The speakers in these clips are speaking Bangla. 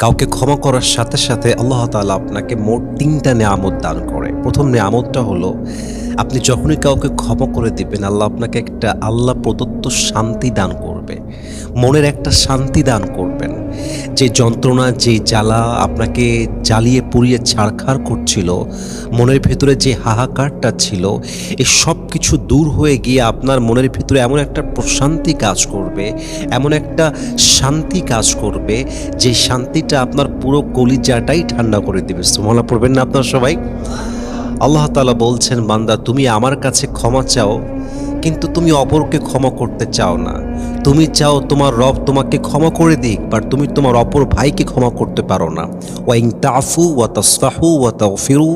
কাউকে ক্ষমা করার সাথে সাথে আল্লাহ তাআলা আপনাকে মোট ৩টা নেয়ামত দান করে। প্রথম নেয়ামতটা হলো, আপনি যখনই কাউকে ক্ষমা করে দিবেন, আল্লাহ আপনাকে একটা আল্লাহ প্রদত্ত শান্তি দান করবে, মনের একটা শান্তি দান করবেন। যে যন্ত্রণা, যে জ্বালা আপনাকে জ্বালিয়ে পুড়িয়ে ছারখার করছিল, মনের ভেতরে যে হাহাকারটা ছিল, এই সব কিছু দূর হয়ে গিয়ে আপনার মনের ভিতরে এমন একটা প্রশান্তি কাজ করবে, এমন একটা শান্তি কাজ করবে, যে শান্তিটা আপনার পুরো কলিজাটাই ঠান্ডা করে দেবে। সুবহানাল্লাহ পড়বেন না আপনারা সবাই? আল্লাহ তাআলা বলছেন, বান্দা তুমি আমার কাছে ক্ষমা চাও, কিন্তু তুমি অপরকে ক্ষমা করতে চাও না। তুমি চাও তোমার রব তোমাকে ক্ষমা করে দিক, বাট তুমি তোমার অপর ভাইকে ক্ষমা করতে পারো না। ওয়া ইন তাফু ওয়া তাসফাহু ওয়া তাগফিরু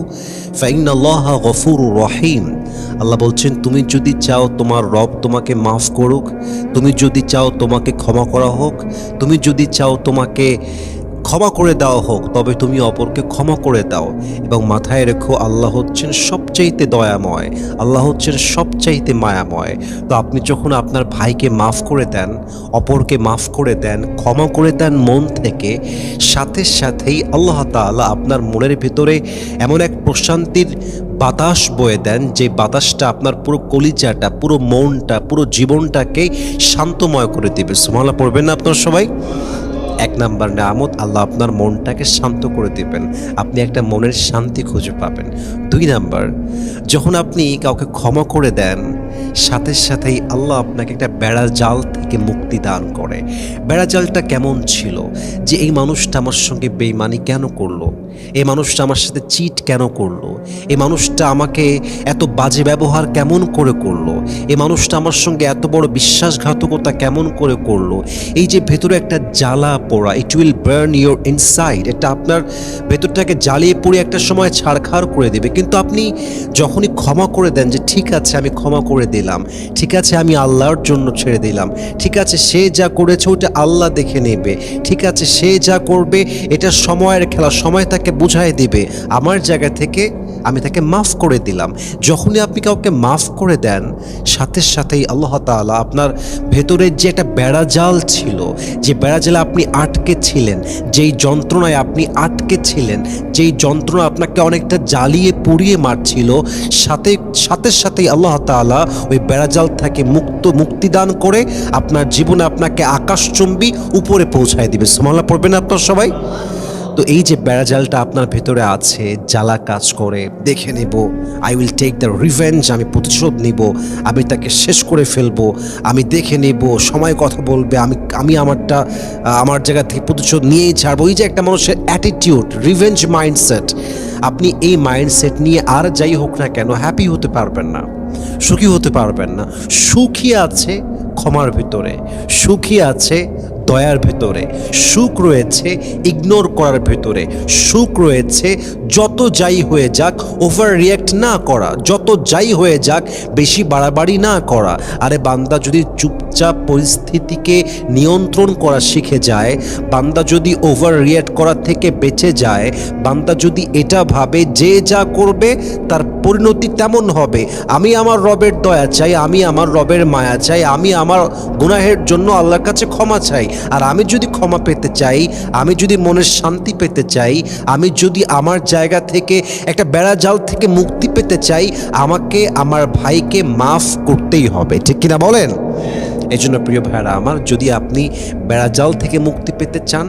ফাইন্নাল্লাহা গফুরুর রহিম। আল্লাহ বলছেন, তুমি যদি চাও তোমার রব তোমাকে মাফ করুক, তুমি যদি চাও তোমাকে ক্ষমা করা হোক, তুমি যদি চাও তোমাকে ক্ষমা করে দেওয়া হোক, তবে তুমি অপরকে ক্ষমা করে দাও। এবং মাথায় রেখো, আল্লাহ হচ্ছেন সবচাইতে দয়াময়, আল্লাহ হচ্ছেন সবচাইতে মায়াময়। তো আপনি যখন আপনার ভাইকে মাফ করে দেন, অপরকে মাফ করে দেন, ক্ষমা করে দেন মন থেকে, সাথে সাথেই আল্লাহ তাআলা আপনার মনের ভিতরে এমন এক প্রশান্তির বাতাস বয়ে দেন, যে বাতাসটা আপনার পুরো কলিজাটা, পুরো মনটা, পুরো জীবনটাকে শান্তময় করে দেবে। সুবহানাল্লাহ পড়বেন না আপনারা সবাই? ১ নাম্বার নেয়ামত, আল্লাহ আপনার মনটাকে শান্ত করে দেবেন, আপনি একটা মনের শান্তি খুঁজে পাবেন। ২ নাম্বার, যখন আপনি কাউকে ক্ষমা করে দেন, সাথে সাথেই আল্লাহ আপনাকে একটা বেড়াজাল থেকে মুক্তি দান করে। বেড়াজালটা কেমন ছিল? যে এই মানুষটা আমার সঙ্গে বেঈমানি কেন করলো, এই মানুষটা আমার সাথে চিট কেন করলো, এই মানুষটা আমাকে এত বাজে ব্যবহার কেমন করে করলো, এই মানুষটা আমার সঙ্গে এত বড় বিশ্বাসঘাতকতা কেমন করে করলো। এই যে ভেতরে একটা জ্বালা পোড়া, it will burn your inside, এটা আপনার ভেতরটাকে জ্বালিয়ে পুড়ে একটা সময় ছারখার করে দেবে। কিন্তু আপনি যখনই ক্ষমা করে দেন, যে ঠিক আছে আমি ক্ষমা করে দিলাম, ঠিক আছে আমি আল্লাহর জন্য ছেড়ে দিলাম, ঠিক আছে সে যা করেছে ওটা আল্লাহ দেখে নেবে, ঠিক আছে সে যা করবে এটা সময়ের খেলা, সময় তাকে বুঝাই দিবে, আমার জায়গা থেকে আমি তাকে মাফ করে দিলাম। যখনই আপনি কাউকে মাফ করে দেন, সাথে সাথেই আল্লাহ তাআলা আপনার ভেতরের যে একটা বেড়াজাল ছিল, যে বেড়াজালে আপনি আটকে ছিলেন, যেই যন্ত্রণায় আপনি আটকে ছিলেন, যেই যন্ত্রণা আপনাকে অনেকটা জ্বালিয়ে পুড়িয়ে মারছিল, সাথে সাথেই আল্লাহ তাআলা ওই বেড়াজাল থেকে মুক্তিদান করে আপনার জীবনে আপনাকে আকাশচুম্বী উপরে পৌঁছায় দিবে। সুবহানাল্লাহ পড়বেন আপনারা সবাই? তো এই যে বেড়াজালটা আপনার ভেতরে আছে, জ্বালা কাজ করে, দেখে নেব, I will take the revenge, আমি প্রতিশোধ নিব, আমি তাকে শেষ করে ফেলবো, আমি দেখে নেব, সময় কথা বলবে, আমি আমারটা আমার জায়গা থেকে প্রতিশোধ নিয়েই ছাড়বো। এই যে একটা মানুষের অ্যাটিটিউড, রিভেঞ্জ মাইন্ডসেট, আপনি এই মাইন্ডসেট নিয়ে আর যাই হোক না কেন হ্যাপি হতে পারবেন না, সুখী হতে পারবেন না। সুখী আছে ক্ষমার ভিতরে, সুখী আছে দয়ার ভেতরে, সুখ রয়েছে ইগনোর করার ভেতরে, সুখ রয়েছে যত যাই হয়ে যাক ওভার রিয়্যাক্ট না করা, যত যাই হয়ে যাক বেশি বাড়াবাড়ি না করা। আরে বান্দা যদি চুপচাপ পরিস্থিতিকে নিয়ন্ত্রণ করা শিখে যায়, বান্দা যদি ওভার রিয়্যাক্ট করা থেকে বেঁচে যায়, বান্দা যদি এটা ভাবে যে যা করবে তার পরিণতি তেমন হবে, আমি আমার রবের দয়া চাই, আমি আমার রবের মায়া চাই, আমি আমার গুনাহের জন্য আল্লাহর কাছে ক্ষমা চাই, আর আমি যদি ক্ষমা পেতে চাই, আমি যদি মনের শান্তি পেতে চাই, আমি যদি আমার জায়গা থেকে একটা বেড়াজাল থেকে মুক্তি পেতে চাই, আমাকে আমার ভাইকে মাফ করতেই হবে। ঠিক কিনা বলেন? এই জন্য প্রিয় ভাইরা আমার, যদি আপনি বেড়াজাল থেকে মুক্তি পেতে চান,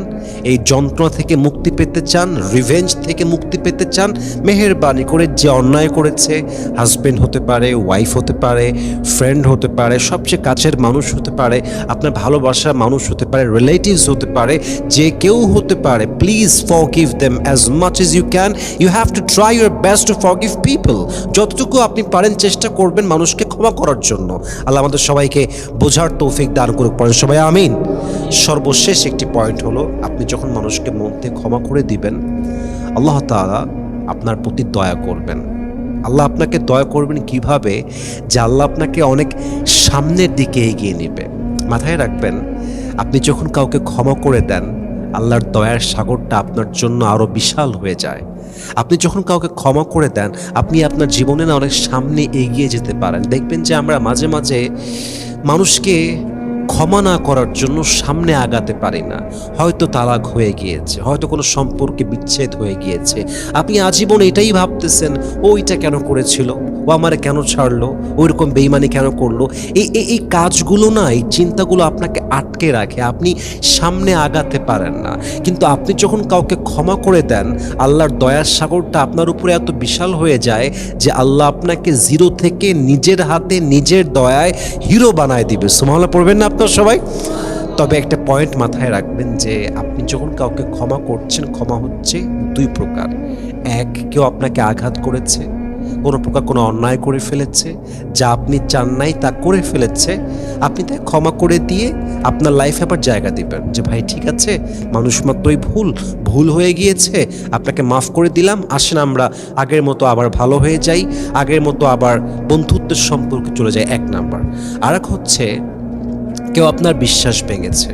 এই যন্ত্রণা থেকে মুক্তি পেতে চান, রিভেঞ্জ থেকে মুক্তি পেতে চান, মেহেরবানি করে যে অন্যায় করেছে, হাজব্যান্ড হতে পারে, ওয়াইফ হতে পারে, ফ্রেন্ড হতে পারে, সবচেয়ে কাছের মানুষ হতে পারে, আপনার ভালোবাসার মানুষ হতে পারে, রিলেটিভস হতে পারে, যে কেউ হতে পারে, please forgive them as much as you can. You have to try your best to forgive people. যতটুকু আপনি পারেন চেষ্টা করবেন মানুষকে ক্ষমা করার জন্য। আল্লাহ আমাদের সবাইকে বোঝার তৌফিক দান করুক, পড়েন সবাই আমিন। সর্বশেষ একটি পয়েন্ট হলো, আপনি যখন মানুষকে মন থেকে ক্ষমা করে দিবেন, আল্লাহ তাআলা আপনার প্রতি দয়া করবেন। আল্লাহ আপনাকে দয়া করবেন কিভাবে? যে আল্লাহ আপনাকে অনেক সামনের দিকে এগিয়ে নেবে। মাথায় রাখবেন, আপনি যখন কাউকে ক্ষমা করে দেন, আল্লাহর দয়ার সাগরটা আপনার জন্য আরও বিশাল হয়ে যায়। আপনি যখন কাউকে ক্ষমা করে দেন, আপনি আপনার জীবনে না অনেক সামনে এগিয়ে যেতে পারেন। দেখবেন যে আমরা মাঝে মাঝে মানুষকে ক্ষমা না করার জন্য সামনে আগাতে পারি না। হয়তো তালাক হয়ে গিয়েছে, হয়তো কোনো সম্পর্কে বিচ্ছেদ হয়ে গিয়েছে, আপনি আজীবন এটাই ভাবতেছেন ওইটা কেন করেছিল, ও আমারে কেন ছাড়লো, ওইরকম বেইমানি কেন করলো। এই কাজগুলো না, এই চিন্তাগুলো আপনাকে আটকে রাখে, আপনি সামনে আগাতে পারেন না। কিন্তু আপনি যখন কাউকে ক্ষমা করে দেন, আল্লাহর দয়ার সাগরটা আপনার উপরে এত বিশাল হয়ে যায় যে আল্লাহ আপনাকে জিরো থেকে নিজের হাতে নিজের দয়ায় হিরো বানায় দিবে। সুবহানাল্লাহ পড়বেন না আপনার সবাই? তবে একটা পয়েন্ট মাথায় রাখবেন যে আপনি যখন কাউকে ক্ষমা করছেন, ক্ষমা হচ্ছে দুই প্রকার। এক, কেউ আপনাকে আঘাত করেছে, কোনো প্রকার কোনো অন্যায় করে ফেলেছে, যা আপনি চান নাই তা করে ফেলেছে, আপনি তাই ক্ষমা করে দিয়ে আপনার লাইফে আবার জায়গা দিবেন যে ভাই ঠিক আছে, মানুষ মাত্রই ভুল হয়ে গিয়েছে, আপনাকে মাফ করে দিলাম, আসেন আমরা আগের মতো আবার ভালো হয়ে যাই, আগের মতো আবার বন্ধুত্বের সম্পর্কে চলে যায়। এক নাম্বার। আর এক হচ্ছে কেউ আপনার বিশ্বাস ভেঙেছে,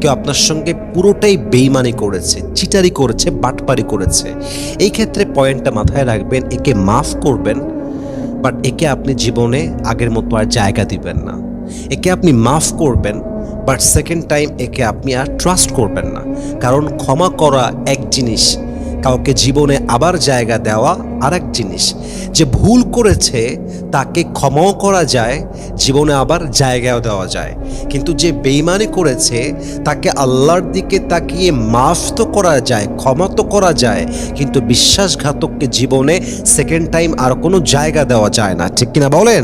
কেউ আপনার সঙ্গে পুরোটাই বেইমানি করেছে, চিটারি করেছে, বাটপারি করেছে। এই ক্ষেত্রে পয়েন্টটা মাথায় রাখবেন, একে মাফ করবেন, বাট একে আপনি জীবনে আগের মতো আর জায়গা দিবেন না। একে আপনি মাফ করবেন, বাট সেকেন্ড টাইম একে আপনি আর ট্রাস্ট করবেন না। কারণ ক্ষমা করা এক জিনিস, কাউকে জীবনে আবার জায়গা দেওয়া আর এক জিনিস। যে ভুল করেছে তাকে ক্ষমাও করা যায়, জীবনে আবার জায়গাও দেওয়া যায়। কিন্তু যে বেইমানি করেছে তাকে আল্লাহর দিকে তাকিয়ে মাফ তো করা যায়, ক্ষমা তো করা যায়, কিন্তু বিশ্বাসঘাতককে জীবনে সেকেন্ড টাইম আর কোনো জায়গা দেওয়া যায় না। ঠিক কিনা বলেন?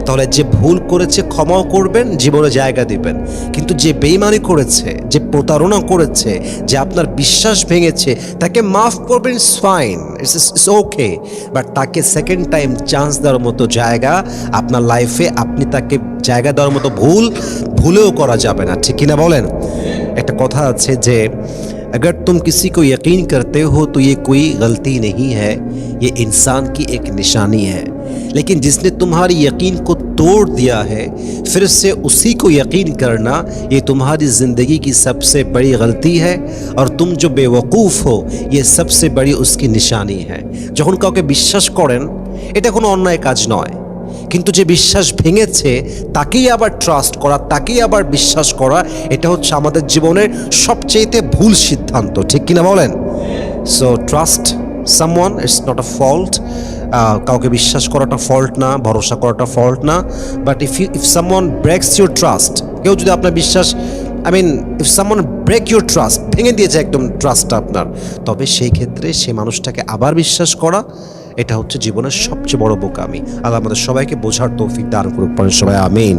তাহলে যে ভুল করেছে ক্ষমাও করবেন, জীবনে জায়গা দিবেন। কিন্তু যে বেইমানি করেছে, যে প্রতারণা করেছে, যে আপনার বিশ্বাস ভেঙেছে, তাকে মাফ করবেন, it's fine, it's okay, but তাকে সেকেন্ড টাইম চান্স দেওয়ার মতো জায়গা আপনার লাইফে, আপনি তাকে জায়গা দেওয়ার মতো ভুলেও করা যাবে না। ঠিক কিনা বলেন? একটা কথা আছে যে अगर तुम किसी को यकीन करते हो तो ये कोई गलती नहीं है, ये इंसान की एक निशानी है, लेकिन जिसने तुम्हारी यकीन को तोड़ दिया है फिर से उसी को यकीन करना, ये तुम्हारी ज़िंदगी की सबसे बड़ी गलती है, और तुम जो बेवकूफ़ हो ये सबसे बड़ी उसकी निशानी है। যখন কাউকে বিশ্বাস করেন, এটা কোনো অন্যায় কাজ নয়, কিন্তু যে বিশ্বাস ভেঙেছে তাকেই আবার ট্রাস্ট করা, তাকেই আবার বিশ্বাস করা, এটা হচ্ছে আমাদের জীবনের সবচেয়ে ভুল সিদ্ধান্ত। ঠিক কিনা বলেন? So trust someone, it's not a fault. কাউকে বিশ্বাস করাটা ফল্ট না, ভরসা করাটা ফল্ট না, but if someone breaks your trust, কেউ যদি আপনার বিশ্বাস if someone break your trust, ভেঙে দিয়েছে একদম ট্রাস্টটা আপনার, তবে সেই ক্ষেত্রে সেই মানুষটাকে আবার বিশ্বাস করা, এটা হচ্ছে জীবনের সবচেয়ে বড় বোকামি। আল্লাহ আমাদের সবাইকে বোঝার তৌফিক দান করুক, সবাই আমিন।